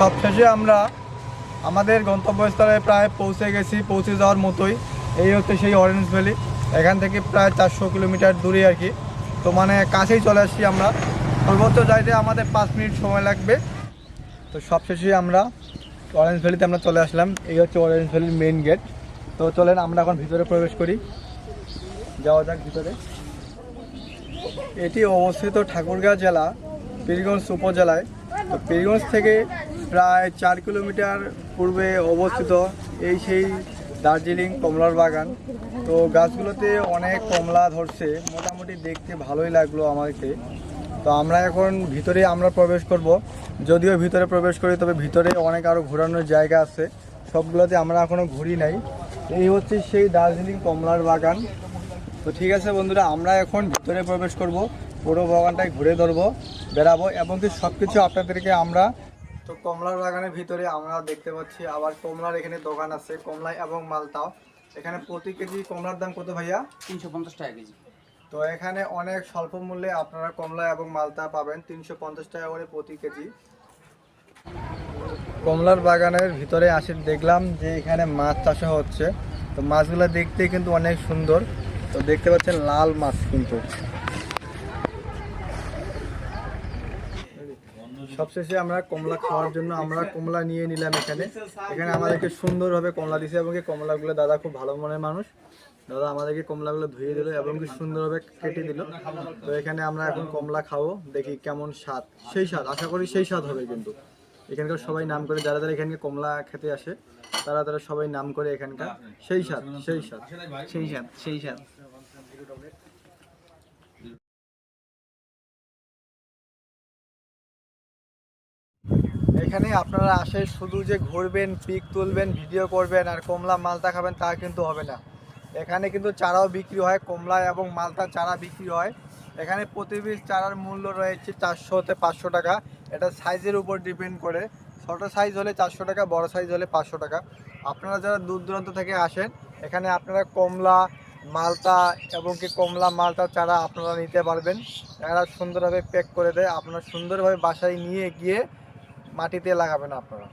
সবশেষে আমরা আমাদের গন্তব্যস্থলে প্রায় পৌঁছে যাওয়ার মতোই। এই হচ্ছে সেই অরেঞ্জ ভ্যালি, এখান থেকে প্রায় 400 কিলোমিটার দূরে আর কি। তো মানে কাছেই চলে আসছি আমরা, সর্বোচ্চ যাইতে আমাদের 5 মিনিট সময় লাগবে। তো সবশেষে আমরা অরেঞ্জ ভ্যালিতে আমরা চলে আসলাম। এই হচ্ছে অরেঞ্জ ভ্যালির মেইন গেট। তো চলেন আমরা এখন ভিতরে প্রবেশ করি, যাওয়া যাক ভিতরে। এটি অবস্থিত ঠাকুরগাঁও জেলা পীরগঞ্জ উপজেলায়। তো পীরগঞ্জ থেকে প্রায় 4 কিলোমিটার পূর্বে অবস্থিত এই সেই দার্জিলিং কমলার বাগান। তো গাছগুলোতে অনেক কমলা ধরছে, মোটামুটি দেখতে ভালোই লাগলো আমাকে। তো আমরা এখন ভিতরে আমরা প্রবেশ করব। যদিও ভিতরে প্রবেশ করি, তবে ভিতরে অনেক আরও ঘোরানোর জায়গা আছে, সবগুলোতে আমরা এখনও ঘুরি নাই। এই হচ্ছে সেই দার্জিলিং কমলার বাগান। তো ঠিক আছে বন্ধুরা, আমরা এখন ভিতরে প্রবেশ করব, পুরো বাগানটায় ঘুরে ধরবো, বেড়াবো এবং কি সব কিছু আপনাদেরকে আমরা। তো কমলার বাগানের ভিতরে আমরা দেখতে পাচ্ছি আবার কমলার এখানে দোকান আছে, কমলা এবং মালতাও। এখানে প্রতি কেজি কমলার দাম কত ভাইয়া? 350 টাকা কেজি। তো এখানে অনেক স্বল্প মূল্যে আপনারা কমলা এবং মালতা পাবেন, 350 টাকা করে প্রতি কেজি। কমলার বাগানের ভিতরে আসে দেখলাম যে এখানে মাছ চাষ হচ্ছে। তো মাছগুলো দেখতে কিন্তু অনেক সুন্দর। তো দেখতে পাচ্ছেন লাল মাছ কিন্তু। সবশেষে আমরা কমলা খাওয়ার জন্য আমরা কমলা নিয়ে নিলাম। এখানে আমাদেরকে সুন্দরভাবে কমলা দিছে এবং কি কমলাগুলো দাদা খুব ভালো মনের মানুষ। দাদা আমাদেরকে কমলাগুলো ধুয়ে দিল এবং কি সুন্দরভাবে কেটে দিল। তো এখানে আমরা এখন কমলা খাবো, দেখি কেমন স্বাদ। সেই স্বাদ, আশা করি সেই স্বাদ হবে। কিন্তু এখানকার সবাই নাম করে, যারা যারা এখানে কমলা খেতে আসে তারা তারা সবাই নাম করে এখানকার সেই স্বাদ, সেই স্বাদ, সেই স্বাদ, সেই স্বাদ। এখানে আপনারা আসে শুধু যে ঘুরবেন, পিক তুলবেন, ভিডিও করবেন আর কমলা মালতা খাবেন তা কিন্তু হবে না। এখানে কিন্তু চারাও বিক্রি হয়, কমলা এবং মালতা চারা বিক্রি হয়। এখানে প্রতি পিস চারার মূল্য রয়েছে 400 থেকে 500 টাকা। এটা সাইজের উপর ডিপেন্ড করে। ছোটো সাইজ হলে 400 টাকা, বড় সাইজ হলে 500 টাকা। আপনারা যারা দূর দূরান্ত থেকে আসেন, এখানে আপনারা কমলা, মালতা এবং কি কমলা মালতা চারা আপনারা নিতে পারবেন। এরা সুন্দরভাবে প্যাক করে দেয়, আপনারা সুন্দরভাবে বাসায় নিয়ে গিয়ে মাটিতে লাগাবেন আপনারা।